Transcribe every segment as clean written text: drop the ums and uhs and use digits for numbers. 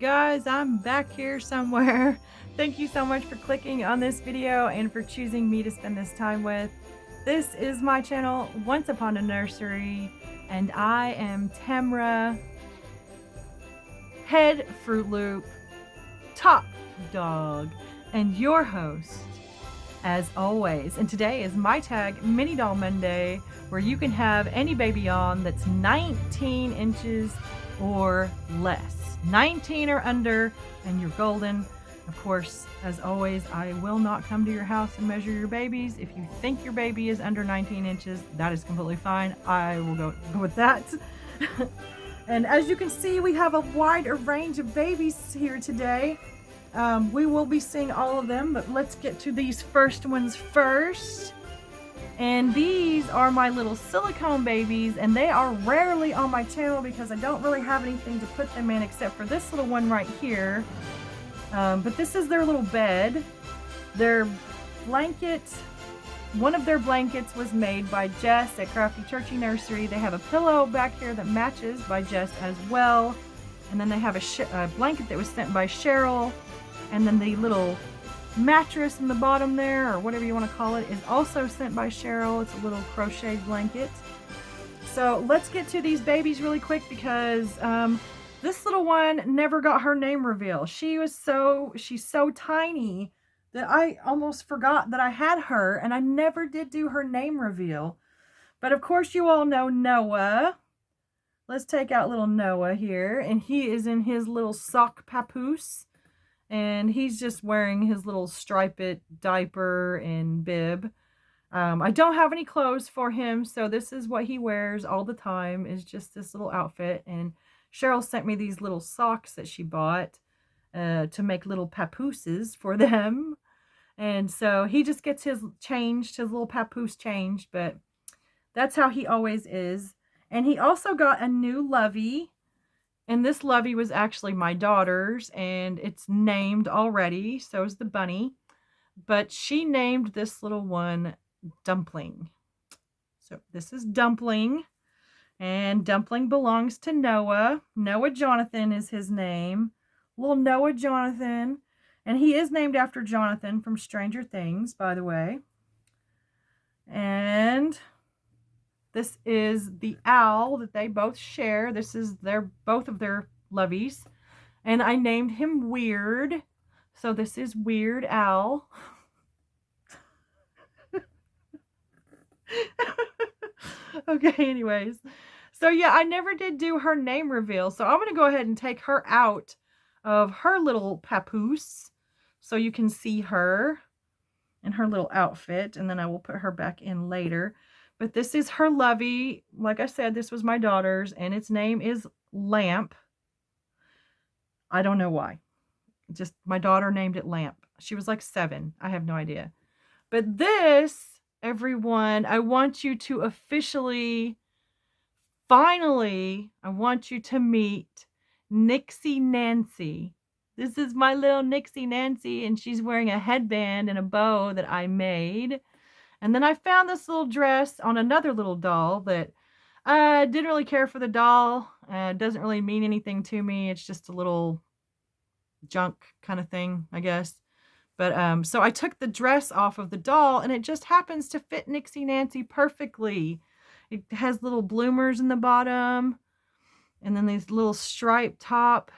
guys, I'm back here somewhere. Thank you so much for clicking on this video and for choosing me to spend this time with. This is my channel, Once Upon a Nursery, and I am Tamra, head Fruit Loop, top dog, and your host, as always. And today is my tag Mini Doll Monday, where you can have any baby on that's 19 inches or less. 19 or under, and you're golden. Of course, as always, I will not come to your house and measure your babies. If you think your baby is under 19 inches, that is completely fine. I will go with that. And as you can see, we have a wide range of babies here today. We will be seeing all of them, but let's get to these first ones first. And these are my little silicone babies, and they are rarely on my channel because I don't really have anything to put them in except for this little one right here. But this is their little bed. Their blanket, one of their blankets was made by Jess at Crafty Churchy Nursery. They have a pillow back here that matches by Jess as well. And then they have a blanket that was sent by Cheryl. And then the little mattress in the bottom there, or whatever you want to call it, is also sent by Cheryl. It's a little crocheted blanket. So let's get to these babies really quick because this little one never got her name reveal. She's so tiny that I almost forgot that I had her, and I never did do her name reveal. But of course you all know Noah. Let's take out little Noah here, and he is in his little sock papoose. And he's just wearing his little striped diaper and bib. I don't have any clothes for him, so this is what he wears all the time, is just this little outfit. And Cheryl sent me these little socks that she bought to make little papooses for them. And so he just gets his little papoose changed, but that's how he always is. And he also got a new lovey. And this lovey was actually my daughter's, and it's named already. So is the bunny. But she named this little one Dumpling. So this is Dumpling. And Dumpling belongs to Noah. Noah Jonathan is his name. Little Noah Jonathan. And he is named after Jonathan from Stranger Things, by the way. And this is the owl that they both share. This is both of their loveys. And I named him Weird. So this is Weird Owl. Okay, anyways. So yeah, I never did do her name reveal. So I'm going to go ahead and take her out of her little papoose so you can see her in her little outfit. And then I will put her back in later. But this is her lovey. Like I said, this was my daughter's, and its name is Lamp. I don't know why. Just my daughter named it Lamp. She was like 7. I have no idea. But this, everyone, I want you to officially, finally, I want you to meet Nixie Nancy. This is my little Nixie Nancy, and she's wearing a headband and a bow that I made. And then I found this little dress on another little doll that I didn't really care for the doll. It doesn't really mean anything to me. It's just a little junk kind of thing, I guess. But so I took the dress off of the doll, and it just happens to fit Nixie Nancy perfectly. It has little bloomers in the bottom, and then these little striped top.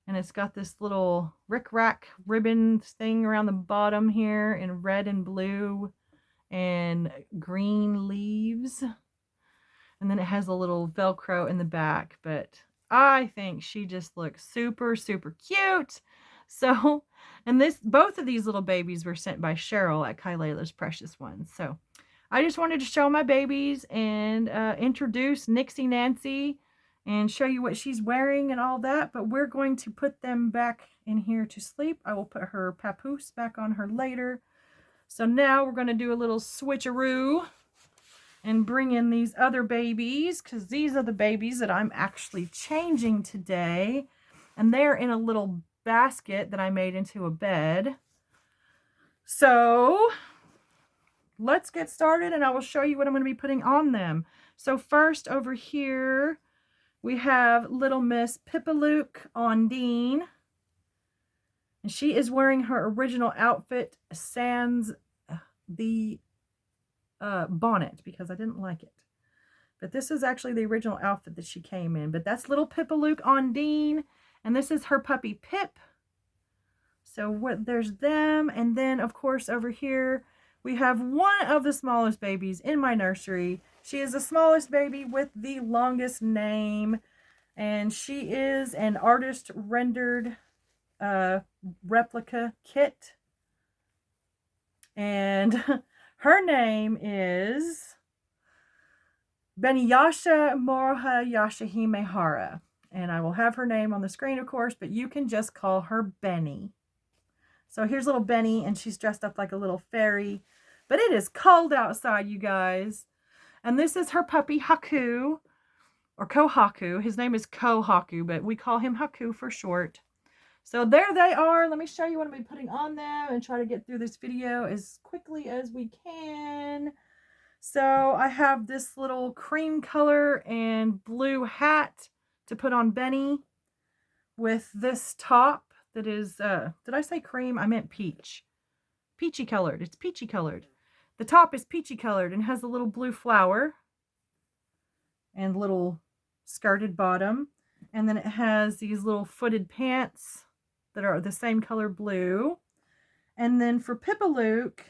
And it's got this little rick-rack ribbon thing around the bottom here in red and blue and green leaves. And then it has a little Velcro in the back, but I think she just looks super, super cute. So, and both of these little babies were sent by Cheryl at Kylayla's Precious Ones. So I just wanted to show my babies and introduce Nixie Nancy and show you what she's wearing and all that. But we're going to put them back in here to sleep. I will put her papoose back on her later. So now we're going to do a little switcheroo and bring in these other babies, because these are the babies that I'm actually changing today. And they're in a little basket that I made into a bed. So let's get started, and I will show you what I'm going to be putting on them. So first over here, We have little Miss Pippaluke Ondine. And she is wearing her original outfit sans the bonnet because I didn't like it. But this is actually the original outfit that she came in. But that's little Pippaluke Ondine. And this is her puppy Pip. So there's them. And then, of course, over here, we have one of the smallest babies in my nursery. She is the smallest baby with the longest name. And she is an artist rendered replica kit. And her name is Beniyasha Morha Yashahime Hara. And I will have her name on the screen, of course, but you can just call her Benny. So here's little Benny, and she's dressed up like a little fairy. But it is cold outside, you guys. And this is her puppy, Haku, or Kohaku. His name is Kohaku, but we call him Haku for short. So there they are. Let me show you what I'm going to be putting on them and try to get through this video as quickly as we can. So I have this little cream color and blue hat to put on Benny with this top that is, did I say cream? I meant peach. Peachy colored. It's peachy colored. The top is peachy colored and has a little blue flower and little skirted bottom. And then it has these little footed pants that are the same color blue. And then for Pippaluke,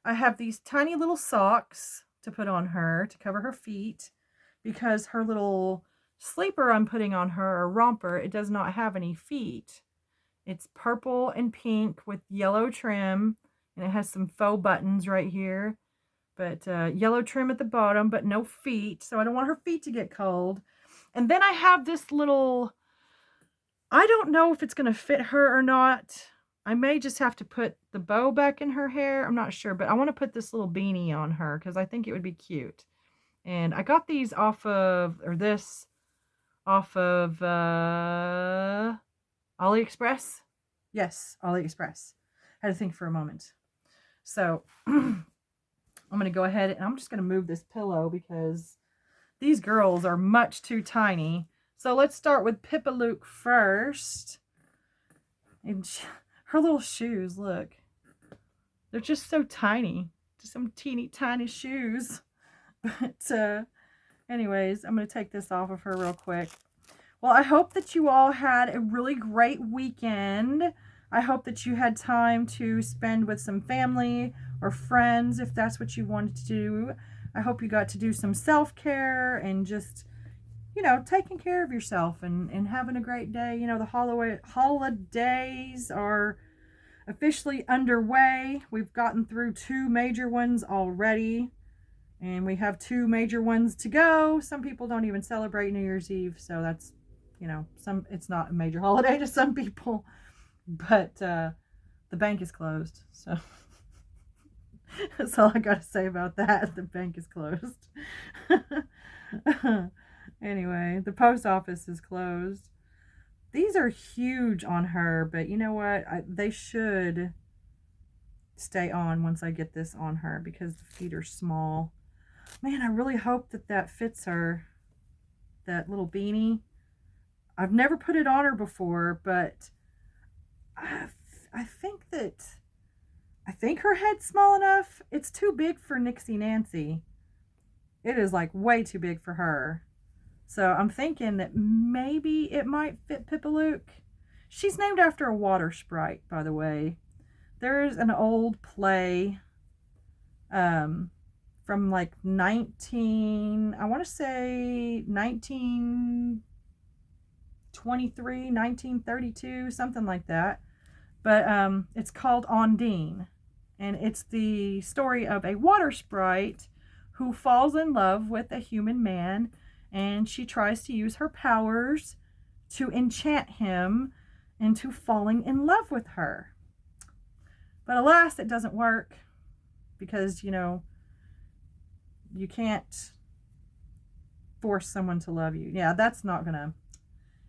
I have these tiny little socks to put on her to cover her feet because her little sleeper I'm putting on her, or romper, it does not have any feet. It's purple and pink with yellow trim, and it has some faux buttons right here, but yellow trim at the bottom, but no feet, so I don't want her feet to get cold. And then I have this little, I don't know if it's going to fit her or not. I may just have to put the bow back in her hair. I'm not sure, but I want to put this little beanie on her because I think it would be cute. And I got these off of, or this off of AliExpress. Yes, AliExpress. I had to think for a moment. So I'm going to go ahead and I'm just going to move this pillow because these girls are much too tiny. So let's start with Pippaluke first. And her little shoes, look. They're just so tiny. Just some teeny tiny shoes. But anyways, I'm going to take this off of her real quick. Well, I hope that you all had a really great weekend. I hope that you had time to spend with some family or friends if that's what you wanted to do. I hope you got to do some self-care and just, you know, taking care of yourself and having a great day. You know, the holidays are officially underway. We've gotten through 2 major ones already, and we have 2 major ones to go. Some people don't even celebrate New Year's Eve, so that's, you know, it's not a major holiday to some people, but the bank is closed, so that's all I got to say about that. The bank is closed. Anyway, the post office is closed. These are huge on her, but you know what? They should stay on once I get this on her because the feet are small. Man, I really hope that that fits her, that little beanie. I've never put it on her before, but I think her head's small enough. It's too big for Nixie Nancy. It is like way too big for her. So I'm thinking that maybe it might fit Pippaluke. She's named after a water sprite, by the way. There's an old play from like I want to say 1923, 1932, something like that. But it's called Ondine. And it's the story of a water sprite who falls in love with a human man, and she tries to use her powers to enchant him into falling in love with her. But alas, it doesn't work because, you know, you can't force someone to love you. Yeah, that's not gonna,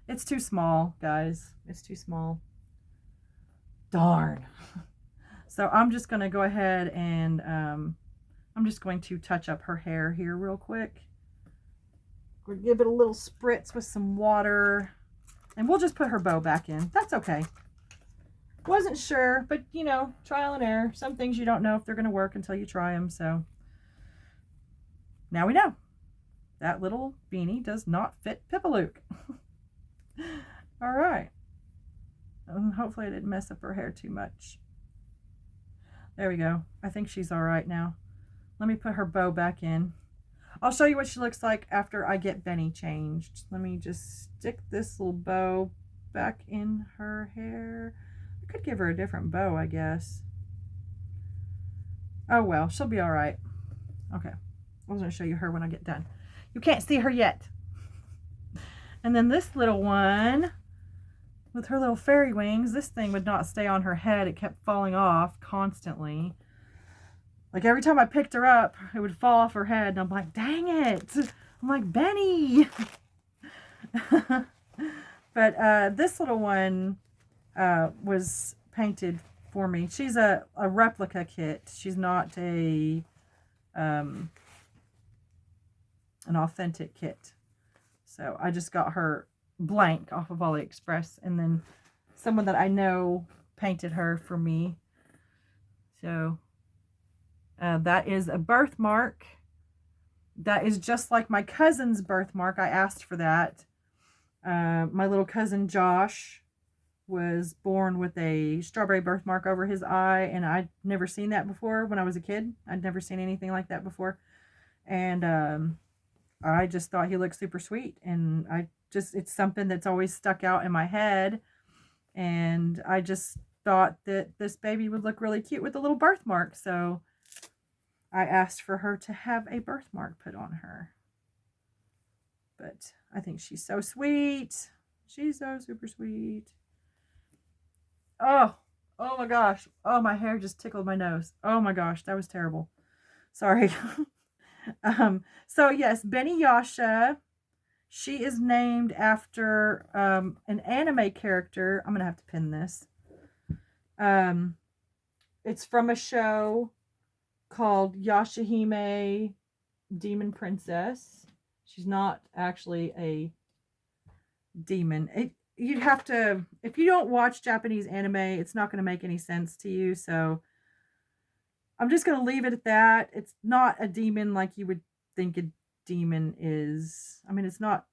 it's too small, guys. It's too small. Darn. So I'm just going to go ahead and I'm just going to touch up her hair here real quick. We'll give it a little spritz with some water. And we'll just put her bow back in. That's okay. Wasn't sure, but you know, trial and error. Some things you don't know if they're going to work until you try them. So now we know. That little beanie does not fit Pipalook. All right. Hopefully I didn't mess up her hair too much. There we go. I think she's all right now. Let me put her bow back in. I'll show you what she looks like after I get Benny changed. Let me just stick this little bow back in her hair. I could give her a different bow, I guess. Oh well, she'll be all right. Okay, I was going to show you her when I get done. You can't see her yet. And then this little one with her little fairy wings, this thing would not stay on her head. It kept falling off constantly. Like every time I picked her up, it would fall off her head. And I'm like, dang it. I'm like, Benny. But this little one was painted for me. She's a replica kit. She's not an authentic kit. So I just got her blank off of AliExpress, and then someone that I know painted her for me. So that is a birthmark. That is just like my cousin's birthmark. I asked for that. My little cousin Josh was born with a strawberry birthmark over his eye, and I'd never seen that before when I was a kid. I'd never seen anything like that before. And I just thought he looked super sweet, and it's something that's always stuck out in my head, and I just thought that this baby would look really cute with a little birthmark, so I asked for her to have a birthmark put on her. But I think she's so sweet. She's so super sweet. Oh my gosh. Oh, my hair just tickled my nose. Oh my gosh, that was terrible. Sorry. So yes, Benny Yasha. She is named after an anime character. I'm gonna have to pin this. It's from a show called Yashahime Demon Princess. She's not actually a demon. You'd have to, if you don't watch Japanese anime, it's not going to make any sense to you. So I'm just going to leave it at that. It's not a demon like you would think a demon is. I mean, it's not.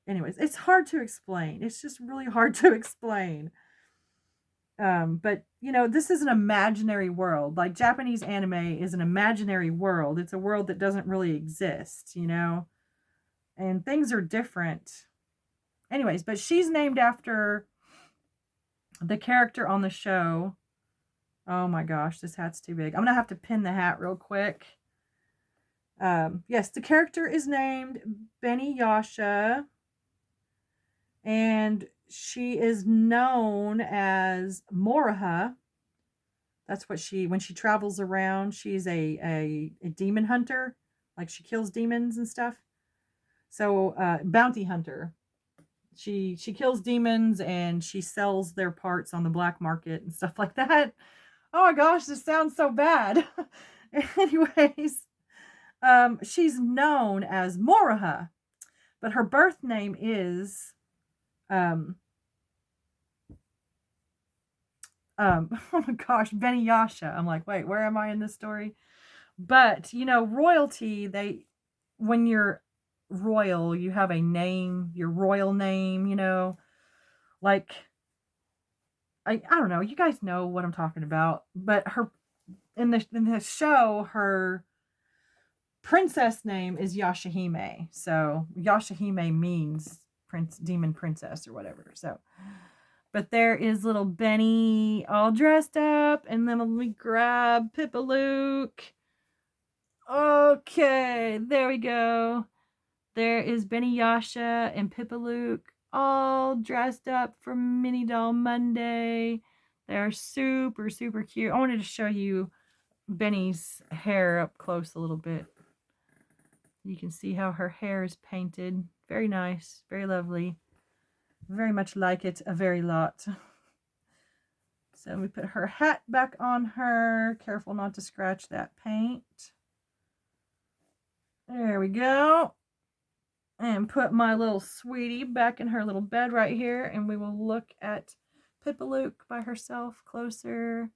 Anyways, it's hard to explain. It's just really hard to explain. But, you know, this is an imaginary world. Like, Japanese anime is an imaginary world. It's a world that doesn't really exist, you know? And things are different. Anyways, but she's named after the character on the show. Oh my gosh, this hat's too big. I'm going to have to pin the hat real quick. Yes, the character is named Benny Yasha. And she is known as Moraha. That's what when she travels around, she's a demon hunter. Like, she kills demons and stuff. So, bounty hunter. She kills demons and she sells their parts on the black market and stuff like that. Oh my gosh, this sounds so bad. Anyways, she's known as Moraha, but her birth name is oh my gosh, Benny Yasha. I'm like, wait, where am I in this story? But, you know, royalty, when you're royal, you have a name, your royal name, you know, like, I don't know, you guys know what I'm talking about, but in the show, her princess name is Yashahime. So Yashahime means demon princess or whatever. So, but there is little Benny all dressed up, and then let me grab Pipalook. Okay, there we go. There is Benny Yasha and Pipalook all dressed up for Mini Doll Monday. They're super, super cute. I wanted to show you Benny's hair up close a little bit. You can see how her hair is painted. Very nice, very lovely. Very much like it a very lot. So we put her hat back on her. Careful not to scratch that paint. There we go. and put my little sweetie back in her little bed right here, and we will look at Pipalook by herself closer.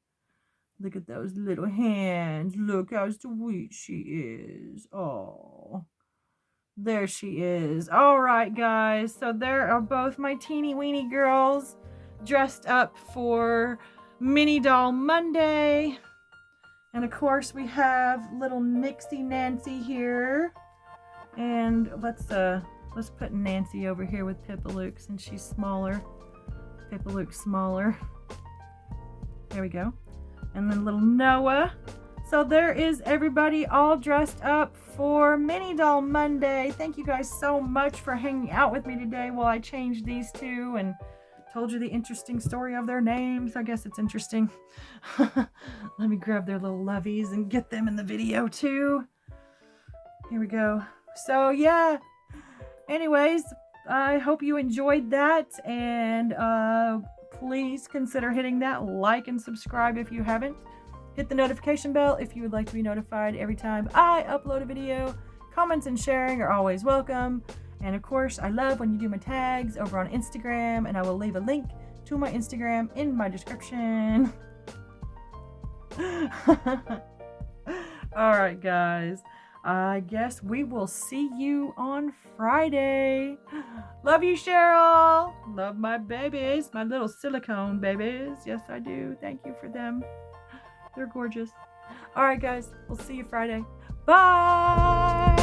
Look at those little hands. Look how sweet she is. Oh, there she is. All right, guys. So there are both my teeny weeny girls dressed up for Mini Doll Monday. And of course, we have little Nixie Nancy here. And let's put Nancy over here with Pipalook since she's smaller. Pipalook's smaller. There we go. And then little Noah. So there is everybody all dressed up for Mini Doll Monday. Thank you guys so much for hanging out with me today while I changed these two and told you the interesting story of their names. I guess it's interesting. Let me grab their little loveys and get them in the video too. Here we go. So yeah, anyways, I hope you enjoyed that, and please consider hitting that like and subscribe if you haven't. Hit the notification bell if you would like to be notified every time I upload a video. Comments and sharing are always welcome. And of course, I love when you do my tags over on Instagram, and I will leave a link to my Instagram in my description. All right, guys. I guess we will see you on Friday. Love you, Cheryl. Love my babies, my little silicone babies. Yes, I do. Thank you for them. They're gorgeous. All right, guys. We'll see you Friday. Bye.